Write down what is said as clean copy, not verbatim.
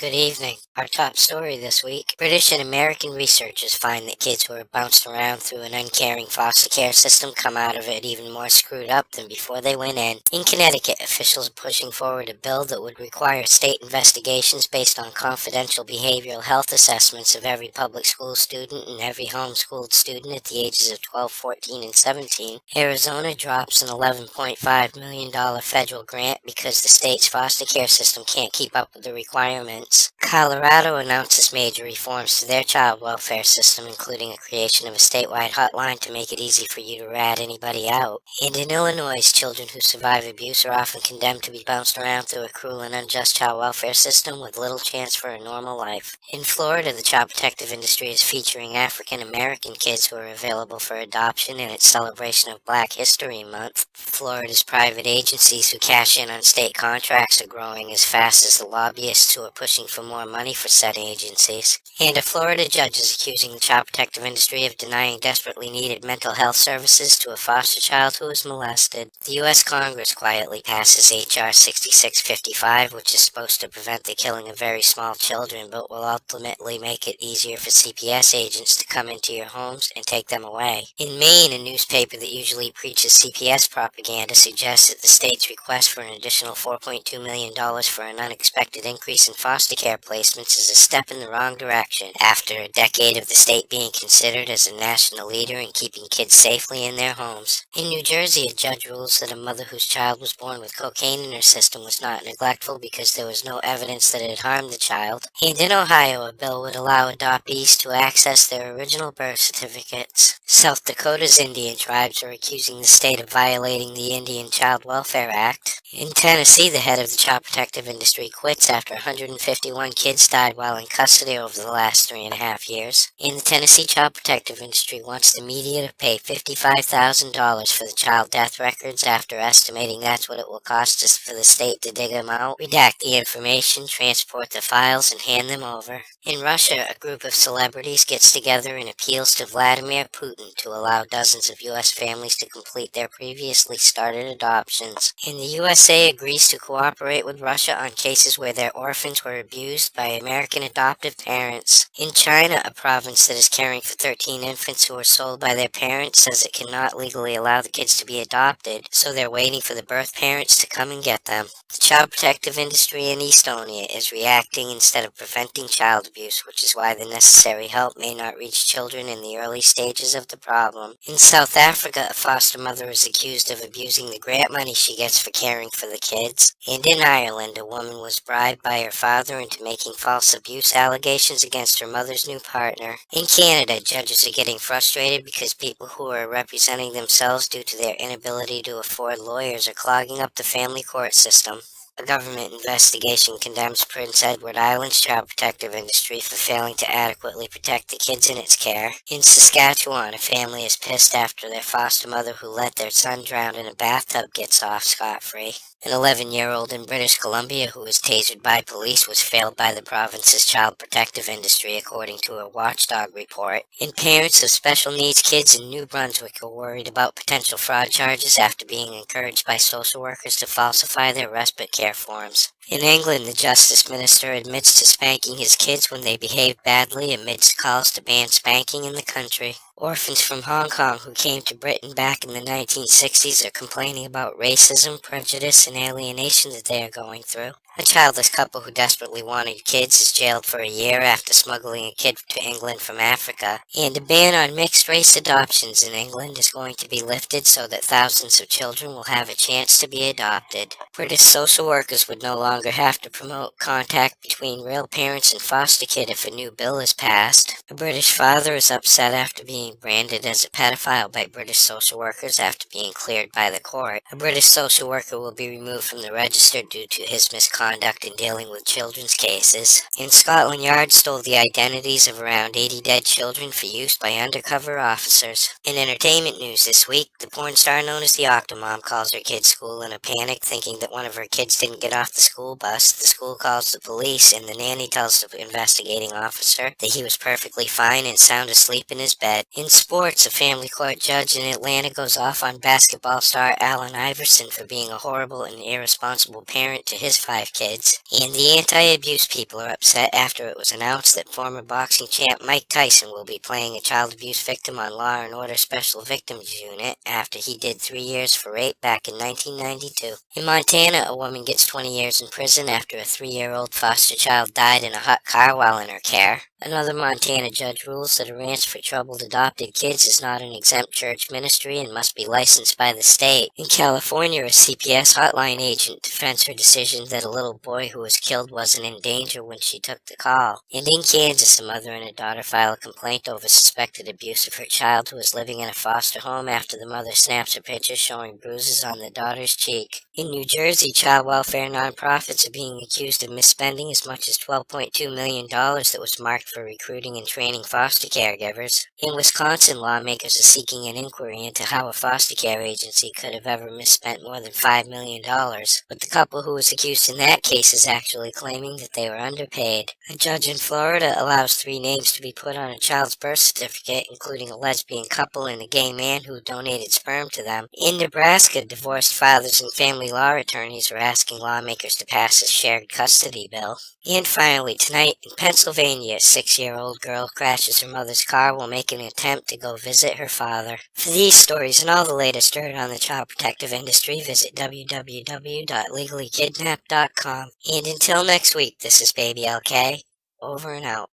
Good evening. Our top story this week. British and American researchers find that kids who are bounced around through an uncaring foster care system come out of it even more screwed up than before they went in. In Connecticut, officials are pushing forward a bill that would require state investigations based on confidential behavioral health assessments of every public school student and every homeschooled student at the ages of 12, 14, and 17. Arizona drops an $11.5 million federal grant because the state's foster care system can't keep up with the requirements. Colorado announces major reforms to their child welfare system, including a creation of a statewide hotline to make it easy for you to rat anybody out. And in Illinois, children who survive abuse are often condemned to be bounced around through a cruel and unjust child welfare system with little chance for a normal life. In Florida, the child protective industry is featuring African American kids who are available for adoption in its celebration of Black History Month. Florida's private agencies who cash in on state contracts are growing as fast as the lobbyists who are pushing for more money for said agencies. And a Florida judge is accusing the child protective industry of denying desperately needed mental health services to a foster child who was molested. The U.S. Congress quietly passes H.R. 6655, which is supposed to prevent the killing of very small children, but will ultimately make it easier for CPS agents to come into your homes and take them away. In Maine, a newspaper that usually preaches CPS propaganda suggests that the state's request for an additional $4.2 million for an unexpected increase in foster care placements is a step in the wrong direction after a decade of the state being considered as a national leader in keeping kids safely in their homes. In New Jersey, a judge rules that a mother whose child was born with cocaine in her system was not neglectful because there was no evidence that it harmed the child. And in Ohio, a bill would allow adoptees to access their original birth certificates. South Dakota's Indian tribes are accusing the state of violating the Indian Child Welfare Act. In Tennessee, the head of the child protective industry quits after 151 kids died while in custody over the last 3.5 years. And the Tennessee child protective industry wants the media to pay $55,000 for the child death records after estimating that's what it will cost us for the state to dig them out, redact the information, transport the files, and hand them over. In Russia, a group of celebrities gets together and appeals to Vladimir Putin to allow dozens of U.S. families to complete their previously started adoptions. And the USA agrees to cooperate with Russia on cases where their orphans were abused by American adoptive parents. In China, a province that is caring for 13 infants who were sold by their parents says it cannot legally allow the kids to be adopted, so they're waiting for the birth parents to come and get them. The child protective industry in Estonia is reacting instead of preventing child abuse, which is why the necessary help may not reach children in the early stages of the problem. In South Africa, a foster mother is accused of abusing the grant money she gets for caring for the kids. And in Ireland, a woman was bribed by her father into making false abuse allegations against her mother's new partner. In Canada, judges are getting frustrated because people who are representing themselves due to their inability to afford lawyers are clogging up the family court system. A government investigation condemns Prince Edward Island's child protective industry for failing to adequately protect the kids in its care. In Saskatchewan, a family is pissed after their foster mother who let their son drown in a bathtub gets off scot-free. An 11-year-old in British Columbia who was tasered by police was failed by the province's child protective industry, according to a watchdog report. And parents of special needs kids in New Brunswick are worried about potential fraud charges after being encouraged by social workers to falsify their respite care forms. In England, the Justice Minister admits to spanking his kids when they behave badly amidst calls to ban spanking in the country. Orphans from Hong Kong who came to Britain back in the 1960s are complaining about racism, prejudice, and alienation that they are going through. A childless couple who desperately wanted kids is jailed for a year after smuggling a kid to England from Africa. And a ban on mixed-race adoptions in England is going to be lifted so that thousands of children will have a chance to be adopted. British social workers would no longer have to promote contact between real parents and foster kid if a new bill is passed. A British father is upset after being branded as a pedophile by British social workers after being cleared by the court. A British social worker will be removed from the register due to his misconduct in dealing with children's cases. In Scotland Yard stole the identities of around 80 dead children for use by undercover officers. In entertainment news this week, the porn star known as the Octomom calls her kid's school in a panic, thinking that one of her kids didn't get off the school bus. The school calls the police, and the nanny tells the investigating officer that he was perfectly fine and sound asleep in his bed. In sports, a family court judge in Atlanta goes off on basketball star Allen Iverson for being a horrible and irresponsible parent to his 5 kids. And the anti-abuse people are upset after it was announced that former boxing champ Mike Tyson will be playing a child abuse victim on Law & Order Special Victims Unit after he did 3 years for rape back in 1992. In Montana, a woman gets 20 years in prison after a 3-year-old foster child died in a hot car while in her care. Another Montana judge rules that a ranch for troubled adopted kids is not an exempt church ministry and must be licensed by the state. In California, a CPS hotline agent defends her decision that a little boy who was killed wasn't in danger when she took the call. And in Kansas, a mother and a daughter file a complaint over suspected abuse of her child who was living in a foster home after the mother snaps a picture showing bruises on the daughter's cheek. In New Jersey, child welfare nonprofits are being accused of misspending as much as $12.2 million that was marked for recruiting and training foster caregivers. In Wisconsin, lawmakers are seeking an inquiry into how a foster care agency could have ever misspent more than $5 million. But the couple who was accused in that case is actually claiming that they were underpaid. A judge in Florida allows 3 names to be put on a child's birth certificate, including a lesbian couple and a gay man who donated sperm to them. In Nebraska, divorced fathers and family law attorneys are asking lawmakers to pass a shared custody bill. And finally, tonight in Pennsylvania, a 6-year-old girl crashes her mother's car while making an attempt to go visit her father. For these stories and all the latest dirt on the child protective industry, visit www.legallykidnapped.com. And until next week, this is Baby LK. Over and out.